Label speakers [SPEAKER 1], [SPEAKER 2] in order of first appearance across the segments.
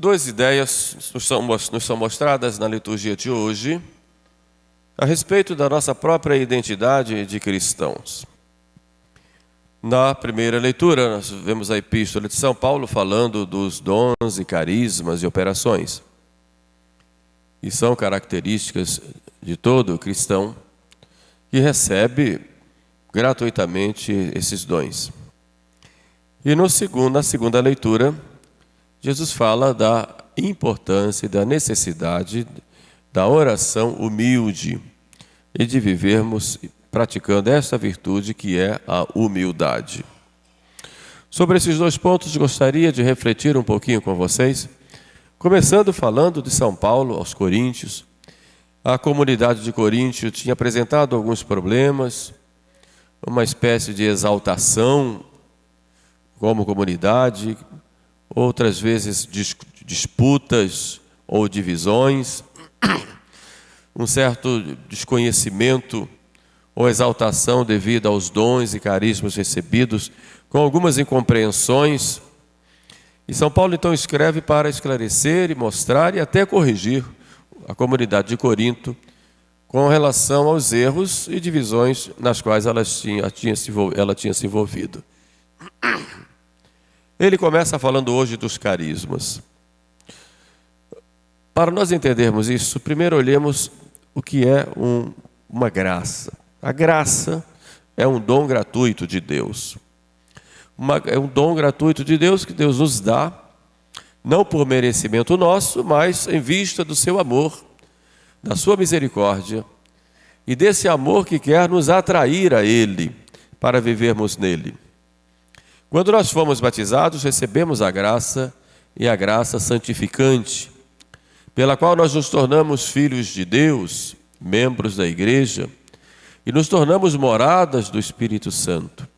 [SPEAKER 1] Duas ideias nos são mostradas na liturgia de hoje a respeito da nossa própria identidade de cristãos. Na primeira leitura, nós vemos a Epístola de São Paulo falando dos dons e carismas e operações. E são características de todo cristão que recebe gratuitamente esses dons. E na segunda leitura, Jesus fala da importância e da necessidade da oração humilde e de vivermos praticando esta virtude que é a humildade. Sobre esses dois pontos, gostaria de refletir um pouquinho com vocês, começando falando de São Paulo aos Coríntios. A comunidade de Coríntio tinha apresentado alguns problemas, uma espécie de exaltação como comunidade, outras vezes disputas ou divisões, um certo desconhecimento ou exaltação devido aos dons e carismas recebidos, com algumas incompreensões. E São Paulo então escreve para esclarecer e mostrar e até corrigir a comunidade de Corinto com relação aos erros e divisões nas quais ela tinha se envolvido. Ele começa falando hoje dos carismas. Para nós entendermos isso, primeiro olhemos o que é uma graça. A graça é um dom gratuito de Deus. É um dom gratuito de Deus que Deus nos dá, não por merecimento nosso, mas em vista do seu amor, da sua misericórdia e desse amor que quer nos atrair a Ele, para vivermos nele. Quando nós fomos batizados, recebemos a graça e a graça santificante, pela qual nós nos tornamos filhos de Deus, membros da igreja, e nos tornamos moradas do Espírito Santo.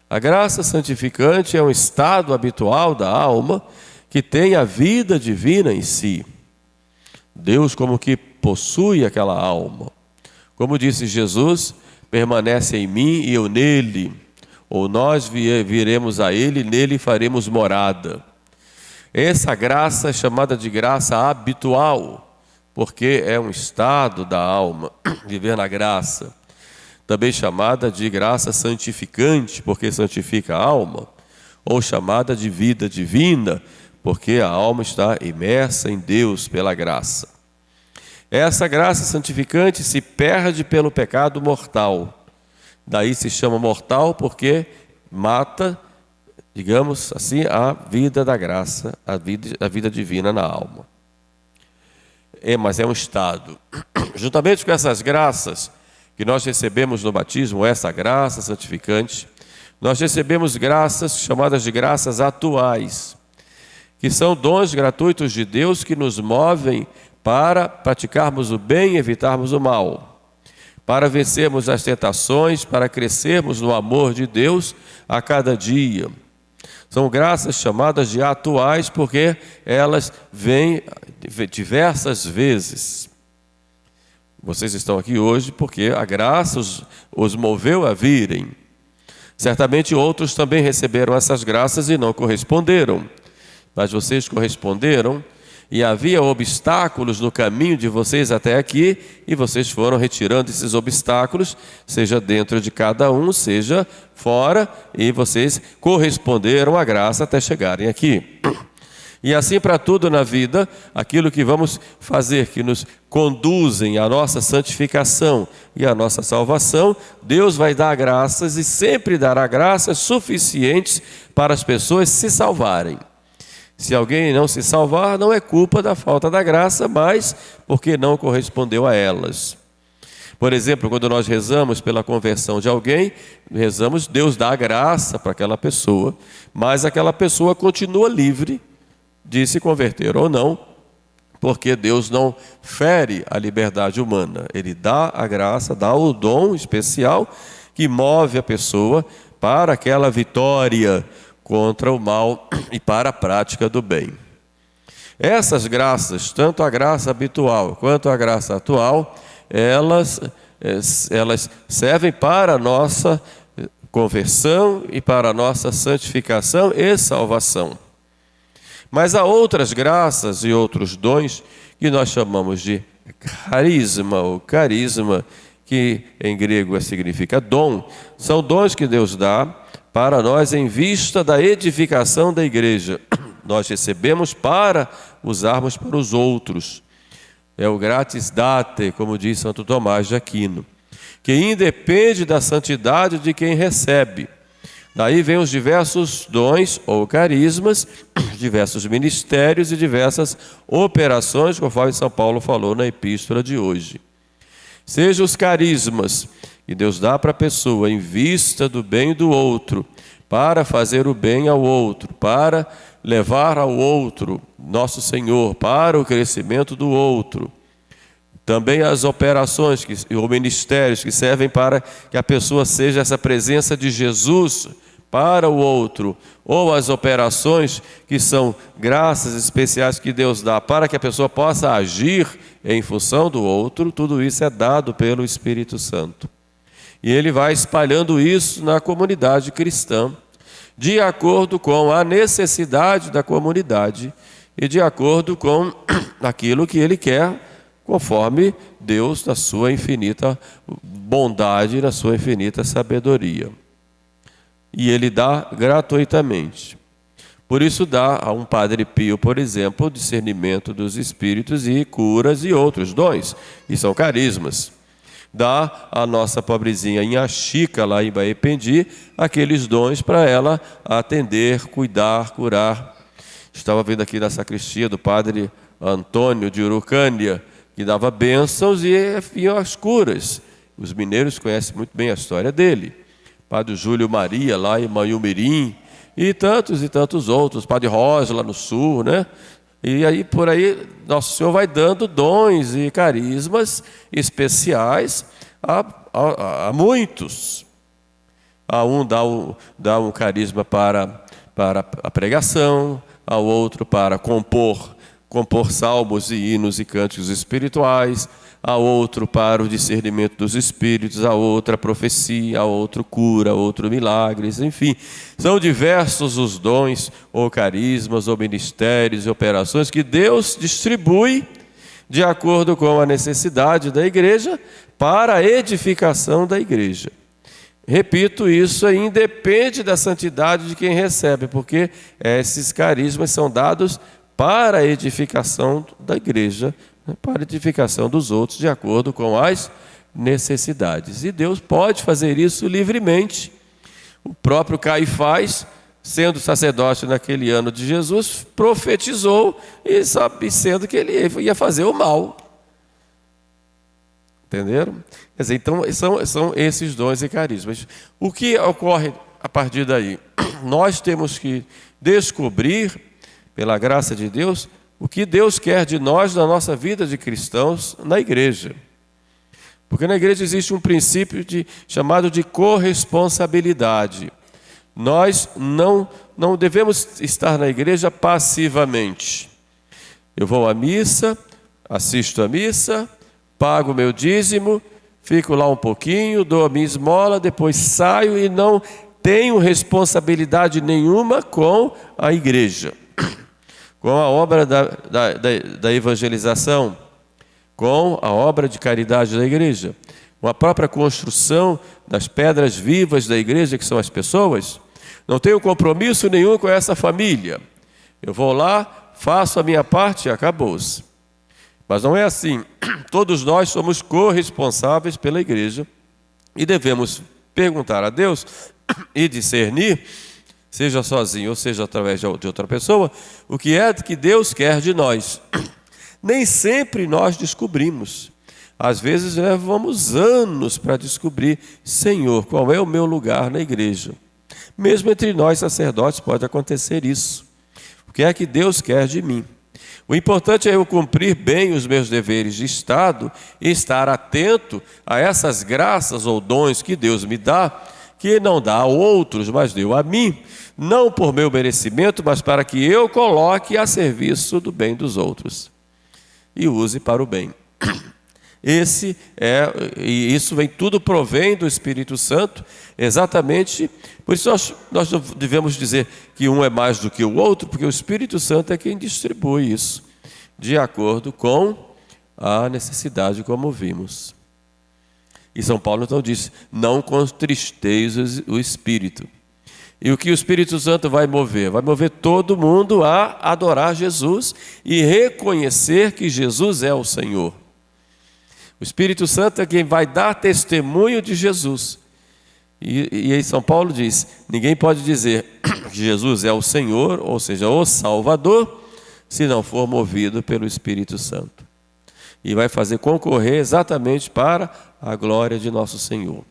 [SPEAKER 1] A graça santificante é um estado habitual da alma que tem a vida divina em si. Deus como que possui aquela alma. Como disse Jesus, permanece em mim e eu nele. Ou nós viremos a Ele, nele faremos morada. Essa graça é chamada de graça habitual, porque é um estado da alma, viver na graça. Também chamada de graça santificante, porque santifica a alma. Ou chamada de vida divina, porque a alma está imersa em Deus pela graça. Essa graça santificante se perde pelo pecado mortal. Daí se chama mortal porque mata, digamos assim, a vida da graça, a vida divina na alma. Mas é um estado. Juntamente com essas graças que nós recebemos no batismo, essa graça santificante, nós recebemos graças chamadas de graças atuais, que são dons gratuitos de Deus que nos movem para praticarmos o bem e evitarmos o mal, para vencermos as tentações, para crescermos no amor de Deus a cada dia. São graças chamadas de atuais porque elas vêm diversas vezes. Vocês estão aqui hoje porque a graça os moveu a virem. Certamente outros também receberam essas graças e não corresponderam. Mas vocês corresponderam. E havia obstáculos no caminho de vocês até aqui, e vocês foram retirando esses obstáculos, seja dentro de cada um, seja fora, e vocês corresponderam à graça até chegarem aqui. E assim para tudo na vida, aquilo que vamos fazer, que nos conduzem à nossa santificação e à nossa salvação, Deus vai dar graças e sempre dará graças suficientes para as pessoas se salvarem. Se alguém não se salvar, não é culpa da falta da graça, mas porque não correspondeu a elas. Por exemplo, quando nós rezamos pela conversão de alguém, rezamos, Deus dá a graça para aquela pessoa, mas aquela pessoa continua livre de se converter ou não, porque Deus não fere a liberdade humana. Ele dá a graça, dá o dom especial que move a pessoa para aquela vitória contra o mal e para a prática do bem. Essas graças, tanto a graça habitual quanto a graça atual, elas servem para a nossa conversão e para a nossa santificação e salvação. Mas há outras graças e outros dons que nós chamamos de carisma, ou carisma, que em grego significa dom. São dons que Deus dá para nós em vista da edificação da igreja. Nós recebemos para usarmos para os outros. É o gratis date, como diz Santo Tomás de Aquino, que independe da santidade de quem recebe. Daí vem os diversos dons ou carismas, diversos ministérios e diversas operações, conforme São Paulo falou na epístola de hoje. Seja os carismas que Deus dá para a pessoa em vista do bem do outro, para fazer o bem ao outro, para levar ao outro, nosso Senhor, para o crescimento do outro. Também as operações ou ministérios que servem para que a pessoa seja essa presença de Jesus para o outro, ou as operações que são graças especiais que Deus dá para que a pessoa possa agir em função do outro. Tudo isso é dado pelo Espírito Santo. E ele vai espalhando isso na comunidade cristã, de acordo com a necessidade da comunidade e de acordo com aquilo que ele quer, conforme Deus, na sua infinita bondade, na sua infinita sabedoria. E ele dá gratuitamente. Por isso dá a um Padre Pio, por exemplo, o discernimento dos espíritos e curas e outros dons, e são carismas. Dá a nossa pobrezinha Inhaxica, lá em Baependi, aqueles dons para ela atender, cuidar, curar. Estava vendo aqui na sacristia do Padre Antônio de Urucânia, que dava bênçãos e vinham as curas. Os mineiros conhecem muito bem a história dele. Padre Júlio Maria, lá em Manhumirim, e tantos outros. Padre Rosa, lá no sul, né? E aí, por aí, Nosso Senhor vai dando dons e carismas especiais a muitos. A um dá um carisma para a pregação, ao outro para compor salmos e hinos e cânticos espirituais, a outro para o discernimento dos espíritos, a outra profecia, a outro cura, a outro milagres, enfim. São diversos os dons, ou carismas, ou ministérios e operações que Deus distribui de acordo com a necessidade da igreja para a edificação da igreja. Repito, isso aí independe da santidade de quem recebe, porque esses carismas são dados para a edificação da igreja, para a edificação dos outros, de acordo com as necessidades. E Deus pode fazer isso livremente. O próprio Caifás, sendo sacerdote naquele ano de Jesus, profetizou e sendo que ele ia fazer o mal. Entenderam? Quer dizer, então são esses dons e carismas. O que ocorre a partir daí? Nós temos que descobrir, pela graça de Deus, o que Deus quer de nós na nossa vida de cristãos na igreja. Porque na igreja existe um princípio chamado de corresponsabilidade. Nós não devemos estar na igreja passivamente. Eu vou à missa, assisto à missa, pago o meu dízimo, fico lá um pouquinho, dou a minha esmola, depois saio e não tenho responsabilidade nenhuma com a igreja. Com a obra da evangelização, com a obra de caridade da igreja, com a própria construção das pedras vivas da igreja, que são as pessoas. Não tenho compromisso nenhum com essa família. Eu vou lá, faço a minha parte e acabou-se. Mas não é assim. Todos nós somos corresponsáveis pela igreja e devemos perguntar a Deus e discernir, seja sozinho ou seja através de outra pessoa, o que é que Deus quer de nós. Nem sempre nós descobrimos. Às vezes levamos anos para descobrir, Senhor, qual é o meu lugar na igreja. Mesmo entre nós sacerdotes pode acontecer isso. O que é que Deus quer de mim? O importante é eu cumprir bem os meus deveres de Estado e estar atento a essas graças ou dons que Deus me dá, que não dá a outros, mas deu a mim, não por meu merecimento, mas para que eu coloque a serviço do bem dos outros e use para o bem. E isso vem, tudo provém do Espírito Santo, exatamente. Por isso nós não devemos dizer que um é mais do que o outro, porque o Espírito Santo é quem distribui isso, de acordo com a necessidade, como vimos. E São Paulo então diz: não contristeis o Espírito. E o que o Espírito Santo vai mover? Vai mover todo mundo a adorar Jesus e reconhecer que Jesus é o Senhor. O Espírito Santo é quem vai dar testemunho de Jesus. E aí São Paulo diz: ninguém pode dizer que Jesus é o Senhor, ou seja, o Salvador, se não for movido pelo Espírito Santo. E vai fazer concorrer exatamente para a glória de nosso Senhor.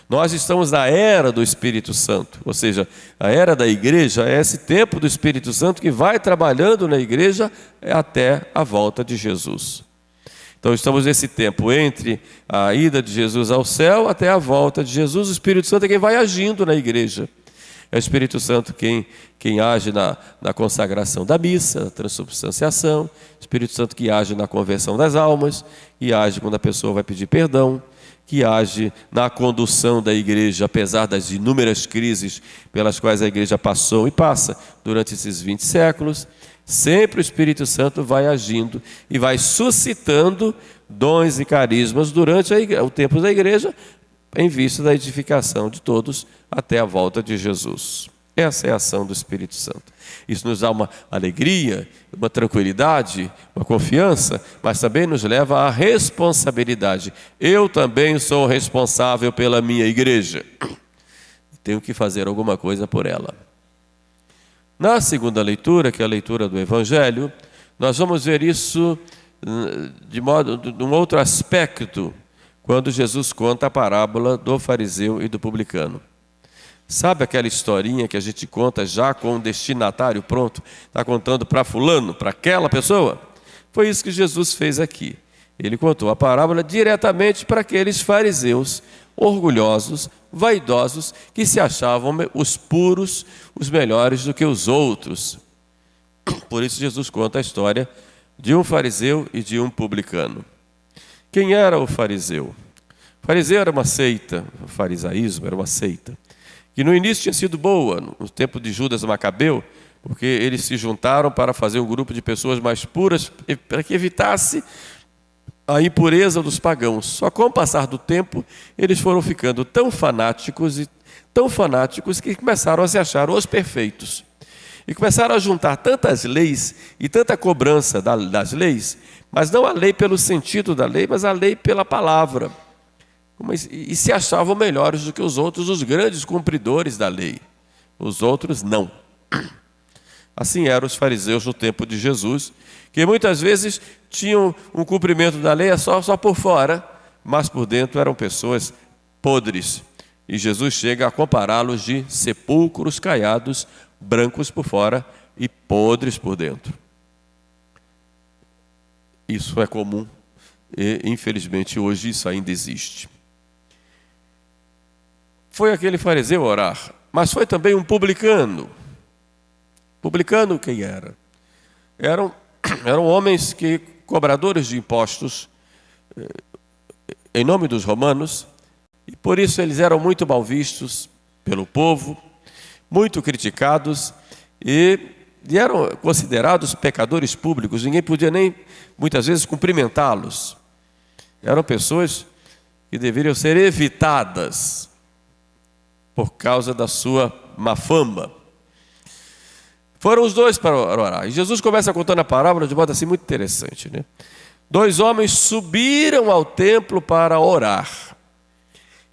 [SPEAKER 1] Nós estamos na era do Espírito Santo, ou seja, a era da igreja é esse tempo do Espírito Santo que vai trabalhando na igreja até a volta de Jesus. Então estamos nesse tempo entre a ida de Jesus ao céu até a volta de Jesus. O Espírito Santo é quem vai agindo na igreja. É o Espírito Santo quem age na consagração da missa, na transubstanciação. O Espírito Santo que age na conversão das almas, que age quando a pessoa vai pedir perdão, que age na condução da igreja, apesar das inúmeras crises pelas quais a igreja passou e passa durante esses 20 séculos. Sempre o Espírito Santo vai agindo e vai suscitando dons e carismas durante o tempo da igreja, em vista da edificação de todos até a volta de Jesus. Essa é a ação do Espírito Santo. Isso nos dá uma alegria, uma tranquilidade, uma confiança, mas também nos leva à responsabilidade. Eu também sou responsável pela minha igreja. Tenho que fazer alguma coisa por ela. Na segunda leitura, que é a leitura do Evangelho, nós vamos ver isso de um outro aspecto, quando Jesus conta a parábola do fariseu e do publicano. Sabe aquela historinha que a gente conta já com o destinatário pronto? Está contando para fulano, para aquela pessoa? Foi isso que Jesus fez aqui. Ele contou a parábola diretamente para aqueles fariseus orgulhosos, vaidosos, que se achavam os puros, os melhores do que os outros. Por isso Jesus conta a história de um fariseu e de um publicano. Quem era o fariseu? O fariseu era uma seita, o farisaísmo era uma seita, que no início tinha sido boa, no tempo de Judas Macabeu, porque eles se juntaram para fazer um grupo de pessoas mais puras, para que evitasse a impureza dos pagãos. Só com o passar do tempo, eles foram ficando tão fanáticos que começaram a se achar os perfeitos. E começaram a juntar tantas leis e tanta cobrança das leis, mas não a lei pelo sentido da lei, mas a lei pela palavra. E se achavam melhores do que os outros, os grandes cumpridores da lei. Os outros não. Assim eram os fariseus no tempo de Jesus, que muitas vezes tinham um cumprimento da lei só por fora, mas por dentro eram pessoas podres. E Jesus chega a compará-los de sepulcros caiados, brancos por fora e podres por dentro. Isso é comum e, infelizmente, hoje isso ainda existe. Foi aquele fariseu orar, mas foi também um publicano. Publicano quem era? Eram homens cobradores de impostos em nome dos romanos, e por isso eles eram muito mal vistos pelo povo, muito criticados e eram considerados pecadores públicos. Ninguém podia nem, muitas vezes, cumprimentá-los. Eram pessoas que deveriam ser evitadas por causa da sua má fama. Foram os dois para orar. E Jesus começa contando a parábola de modo assim muito interessante, né? 2 homens subiram ao templo para orar.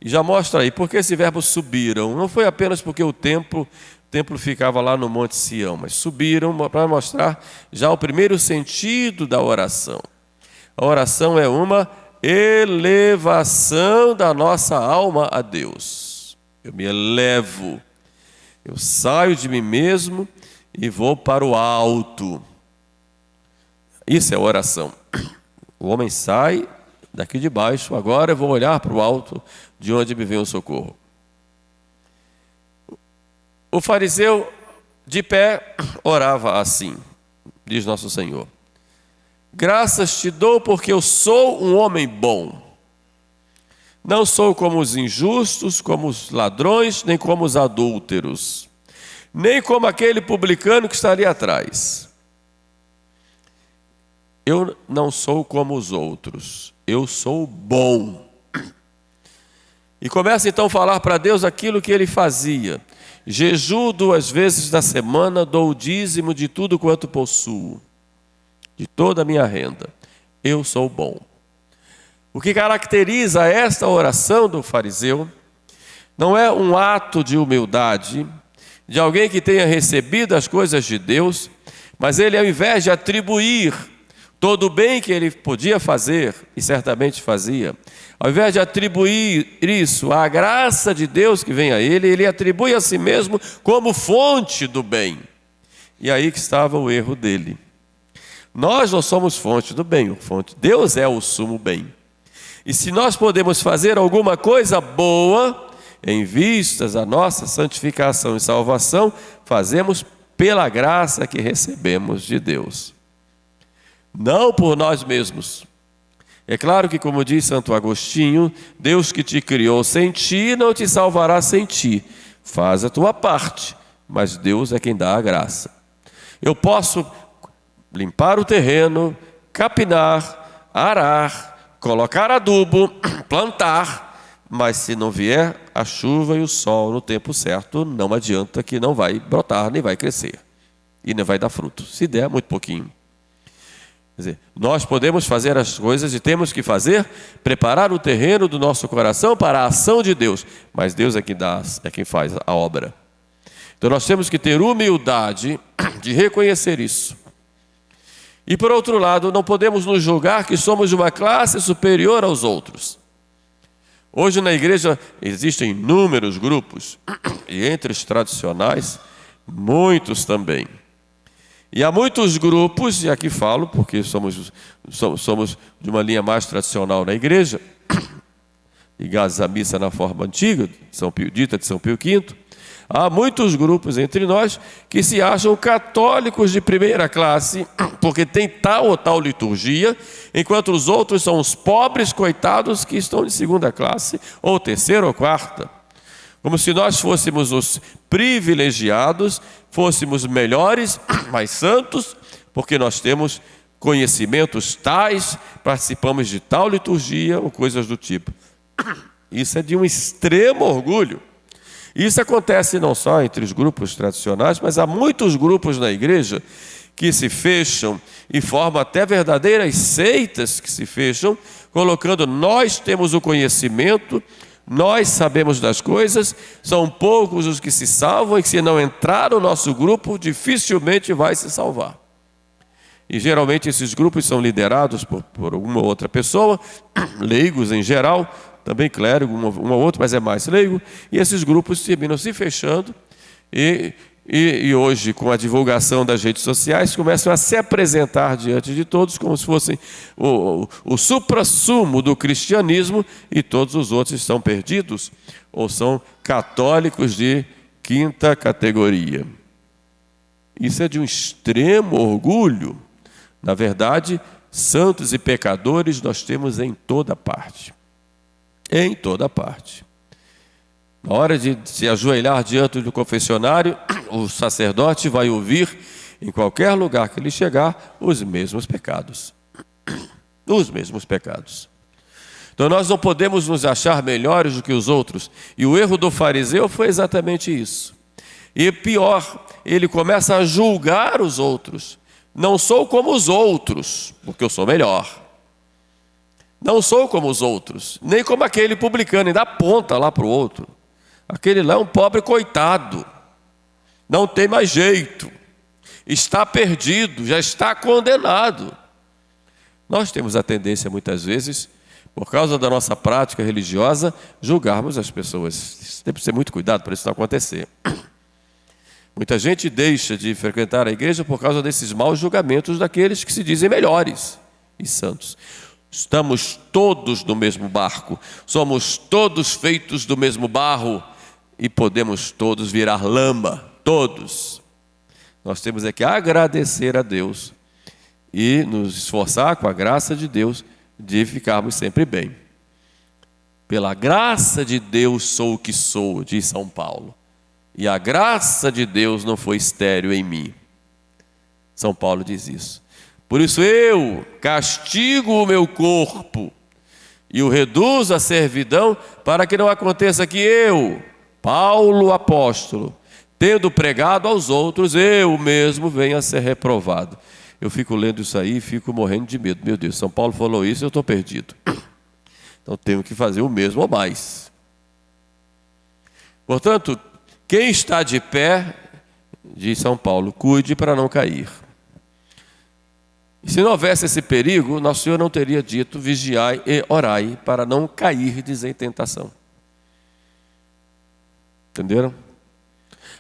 [SPEAKER 1] E já mostra aí, por que esse verbo subiram? Não foi apenas porque o templo ficava lá no Monte Sião, mas subiram para mostrar já o primeiro sentido da oração. A oração é uma elevação da nossa alma a Deus. Eu me elevo, eu saio de mim mesmo e vou para o alto. Isso é oração. O homem sai daqui de baixo, agora eu vou olhar para o alto, de onde me vem o socorro. O fariseu, de pé, orava assim, diz nosso Senhor: graças te dou porque eu sou um homem bom. Não sou como os injustos, como os ladrões, nem como os adúlteros, nem como aquele publicano que está ali atrás. Eu não sou como os outros, eu sou bom. E começa então a falar para Deus aquilo que ele fazia. Jejuo 2 vezes da semana, dou o dízimo de tudo quanto possuo, de toda a minha renda. Eu sou bom. O que caracteriza esta oração do fariseu não é um ato de humildade, de alguém que tenha recebido as coisas de Deus, mas ele, ao invés de atribuir todo o bem que ele podia fazer, e certamente fazia, ao invés de atribuir isso à graça de Deus que vem a ele, ele atribui a si mesmo como fonte do bem. E aí que estava o erro dele. Nós não somos fonte do bem, Deus é o sumo bem. E se nós podemos fazer alguma coisa boa, em vistas à nossa santificação e salvação, fazemos pela graça que recebemos de Deus. Não por nós mesmos. É claro que, como diz Santo Agostinho, Deus que te criou sem ti, não te salvará sem ti. Faz a tua parte, mas Deus é quem dá a graça. Eu posso limpar o terreno, capinar, arar, colocar adubo, plantar, mas se não vier a chuva e o sol no tempo certo, não adianta, que não vai brotar, nem vai crescer, e nem vai dar fruto, se der muito pouquinho. Quer dizer, nós podemos fazer as coisas e temos que fazer, preparar o terreno do nosso coração para a ação de Deus, mas Deus é quem faz a obra. Então nós temos que ter humildade de reconhecer isso. E por outro lado, não podemos nos julgar que somos de uma classe superior aos outros. Hoje na igreja existem inúmeros grupos, e entre os tradicionais, muitos também. E há muitos grupos, e aqui falo porque somos de uma linha mais tradicional na igreja, ligados à missa na forma antiga, dita de São Pio V, há muitos grupos entre nós que se acham católicos de primeira classe, porque tem tal ou tal liturgia, enquanto os outros são os pobres coitados que estão de segunda classe, ou terceira ou quarta. Como se nós fôssemos os privilegiados, fôssemos melhores, mais santos, porque nós temos conhecimentos tais, participamos de tal liturgia ou coisas do tipo. Isso é de um extremo orgulho. Isso acontece não só entre os grupos tradicionais, mas há muitos grupos na igreja que se fecham e formam até verdadeiras seitas que se fecham, colocando: nós temos o conhecimento, nós sabemos das coisas, são poucos os que se salvam, e que se não entrar no nosso grupo, dificilmente vai se salvar. E geralmente esses grupos são liderados por alguma outra pessoa, leigos em geral, também clérigo, um ou outro, mas é mais leigo, e esses grupos terminam se fechando, e hoje, com a divulgação das redes sociais, começam a se apresentar diante de todos como se fossem o suprassumo do cristianismo, e todos os outros estão perdidos, ou são católicos de quinta categoria. Isso é de um extremo orgulho. Na verdade, santos e pecadores nós temos em toda parte. Em toda parte. Na hora de se ajoelhar diante do confessionário, o sacerdote vai ouvir, em qualquer lugar que ele chegar, os mesmos pecados. Os mesmos pecados. Então nós não podemos nos achar melhores do que os outros. E o erro do fariseu foi exatamente isso. E pior, ele começa a julgar os outros. Não sou como os outros, porque eu sou melhor. Não sou como os outros, nem como aquele publicano, ainda aponta lá para o outro. Aquele lá é um pobre coitado, não tem mais jeito, está perdido, já está condenado. Nós temos a tendência muitas vezes, por causa da nossa prática religiosa, julgarmos as pessoas. Tem que ter muito cuidado para isso não acontecer. Muita gente deixa de frequentar a igreja por causa desses maus julgamentos daqueles que se dizem melhores e santos. Estamos todos no mesmo barco, somos todos feitos do mesmo barro e podemos todos virar lama, todos. Nós temos é que agradecer a Deus e nos esforçar com a graça de Deus de ficarmos sempre bem. Pela graça de Deus sou o que sou, diz São Paulo. E a graça de Deus não foi estéril em mim. São Paulo diz isso. Por isso eu castigo o meu corpo e o reduzo à servidão, para que não aconteça que eu, Paulo apóstolo, tendo pregado aos outros, eu mesmo venha a ser reprovado. Eu fico lendo isso aí e fico morrendo de medo. Meu Deus, São Paulo falou isso e eu estou perdido. Então tenho que fazer o mesmo ou mais. Portanto, quem está de pé, diz São Paulo, cuide para não cair. E se não houvesse esse perigo, Nosso Senhor não teria dito, vigiai e orai, para não cair em tentação. Entenderam?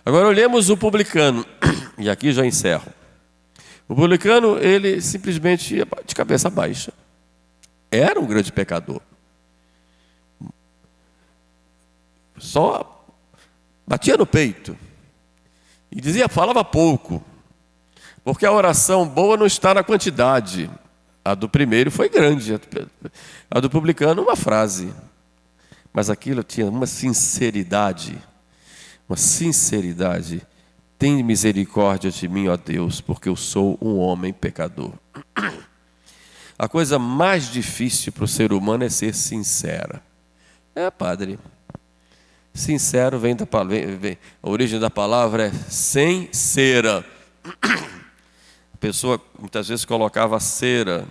[SPEAKER 1] Agora olhemos o publicano, e aqui já encerro. O publicano, ele simplesmente ia de cabeça baixa. Era um grande pecador. Só batia no peito. E dizia, falava pouco. Porque a oração boa não está na quantidade. A do primeiro foi grande. A do publicano, uma frase. Mas aquilo tinha uma sinceridade. Uma sinceridade. Tem misericórdia de mim, ó Deus, porque eu sou um homem pecador. A coisa mais difícil para o ser humano é ser sincera. Padre. Sincero vem da palavra, a origem da palavra é sem cera. A pessoa muitas vezes colocava cera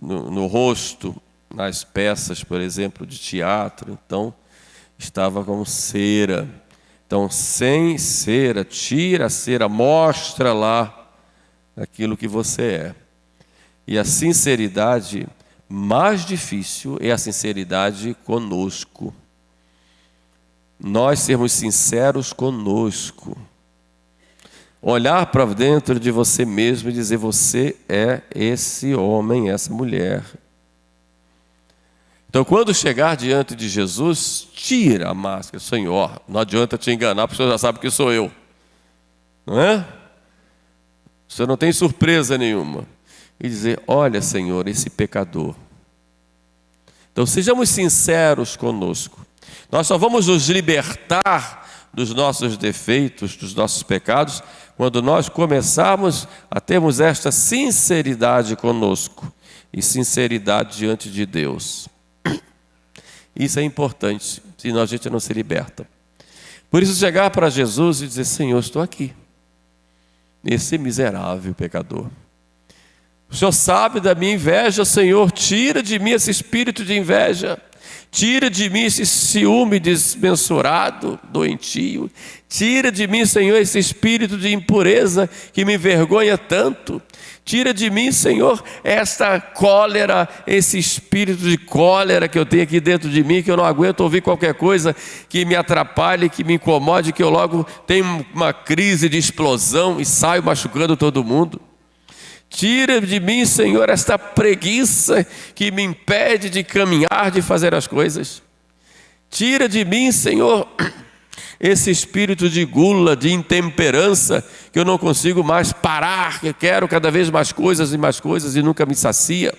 [SPEAKER 1] no rosto, nas peças, por exemplo, de teatro, então estava com cera. Então, sem cera, tira a cera, mostra lá aquilo que você é. E a sinceridade mais difícil é a sinceridade conosco. Nós sermos sinceros conosco. Olhar para dentro de você mesmo e dizer, você é esse homem, essa mulher. Então, quando chegar diante de Jesus, tira a máscara. Senhor, não adianta te enganar, porque o Senhor já sabe que sou eu. Não é? Você não tem surpresa nenhuma. E dizer, olha, Senhor, esse pecador. Então, sejamos sinceros conosco. Nós só vamos nos libertar dos nossos defeitos, dos nossos pecados, quando nós começarmos a termos esta sinceridade conosco e sinceridade diante de Deus. Isso é importante, senão a gente não se liberta. Por isso, chegar para Jesus e dizer, Senhor, estou aqui, esse miserável pecador. O Senhor sabe da minha inveja, Senhor, tira de mim esse espírito de inveja. Tira de mim esse ciúme desmensurado, doentio. Tira de mim, Senhor, esse espírito de impureza que me envergonha tanto. Tira de mim, Senhor, esta cólera, esse espírito de cólera que eu tenho aqui dentro de mim, que eu não aguento ouvir qualquer coisa que me atrapalhe, que me incomode, que eu logo tenho uma crise de explosão e saio machucando todo mundo. Tira de mim, Senhor, esta preguiça que me impede de caminhar, de fazer as coisas. Tira de mim, Senhor, esse espírito de gula, de intemperança, que eu não consigo mais parar, que eu quero cada vez mais coisas e nunca me sacia.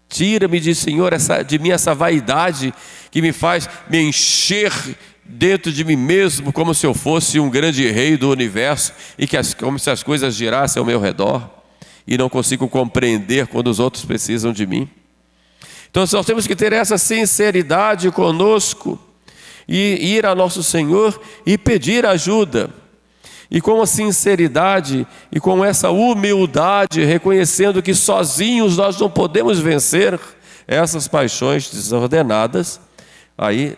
[SPEAKER 1] Tira-me Senhor, de mim essa vaidade que me faz me encher dentro de mim mesmo, como se eu fosse um grande rei do universo e como se as coisas girassem ao meu redor e não consigo compreender quando os outros precisam de mim. Então nós temos que ter essa sinceridade conosco e ir a nosso Senhor e pedir ajuda. E com a sinceridade e com essa humildade, reconhecendo que sozinhos nós não podemos vencer essas paixões desordenadas, aí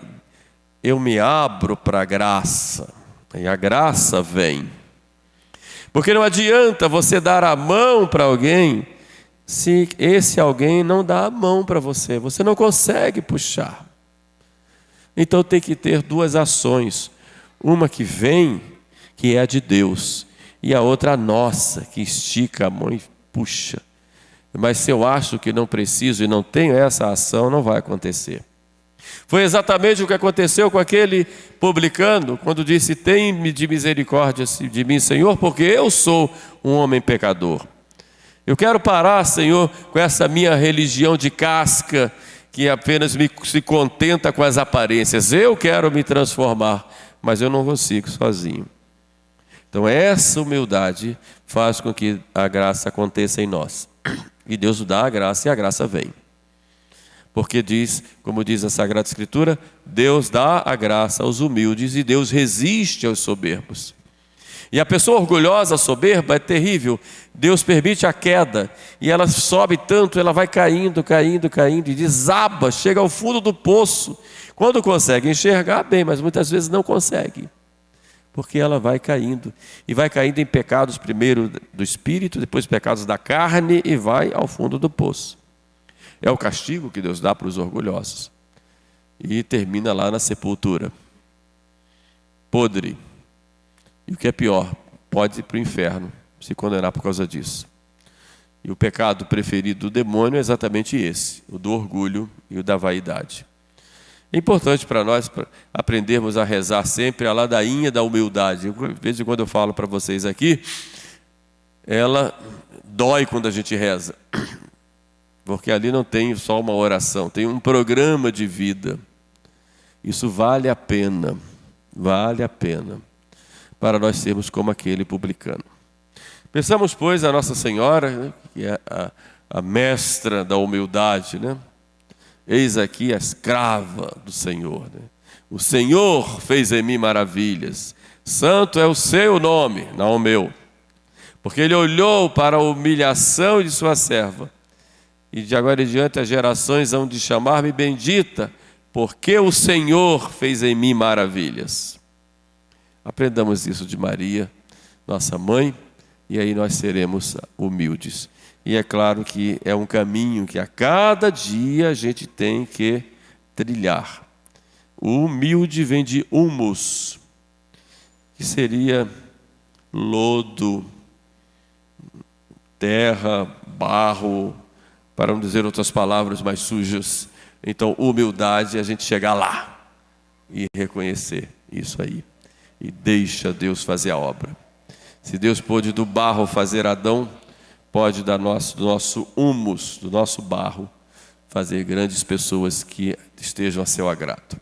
[SPEAKER 1] eu me abro para a graça, e a graça vem. Porque não adianta você dar a mão para alguém, se esse alguém não dá a mão para você, você não consegue puxar. Então tem que ter duas ações, uma que vem, que é a de Deus, e a outra a nossa, que estica a mão e puxa. Mas se eu acho que não preciso e não tenho essa ação, não vai acontecer. Foi exatamente o que aconteceu com aquele publicano, quando disse, tem-me de misericórdia de mim, Senhor, porque eu sou um homem pecador. Eu quero parar, Senhor, com essa minha religião de casca, que apenas se contenta com as aparências. Eu quero me transformar, mas eu não consigo sozinho. Então essa humildade faz com que a graça aconteça em nós. E Deus dá a graça e a graça vem. Porque diz, como diz a Sagrada Escritura, Deus dá a graça aos humildes e Deus resiste aos soberbos. E a pessoa orgulhosa, soberba, é terrível. Deus permite a queda e ela sobe tanto, ela vai caindo, caindo, caindo e desaba, chega ao fundo do poço. Quando consegue enxergar, bem, mas muitas vezes não consegue. Porque ela vai caindo. E vai caindo em pecados primeiro do espírito, depois pecados da carne e vai ao fundo do poço. É o castigo que Deus dá para os orgulhosos. E termina lá na sepultura. Podre. E o que é pior, pode ir para o inferno, se condenar por causa disso. E o pecado preferido do demônio é exatamente esse, o do orgulho e o da vaidade. É importante para nós aprendermos a rezar sempre a ladainha da humildade. De vez em quando eu falo para vocês aqui, ela dói quando a gente reza. Porque ali não tem só uma oração, tem um programa de vida. Isso vale a pena, para nós sermos como aquele publicano. Pensamos, pois, a Nossa Senhora, né, que é a mestra da humildade, né? Eis aqui a escrava do Senhor, né? O Senhor fez em mim maravilhas. Santo é o seu nome, não o meu. Porque ele olhou para a humilhação de sua serva. E de agora em diante as gerações hão de chamar-me bendita, porque o Senhor fez em mim maravilhas. Aprendamos isso de Maria, nossa mãe, e aí nós seremos humildes. E é claro que é um caminho que a cada dia a gente tem que trilhar. O humilde vem de humus, que seria lodo, terra, barro, para não dizer outras palavras mais sujas. Então, humildade é a gente chegar lá e reconhecer isso aí. E deixa Deus fazer a obra. Se Deus pôde do barro fazer Adão, pode do nosso humus, do nosso barro, fazer grandes pessoas que estejam a seu agrado.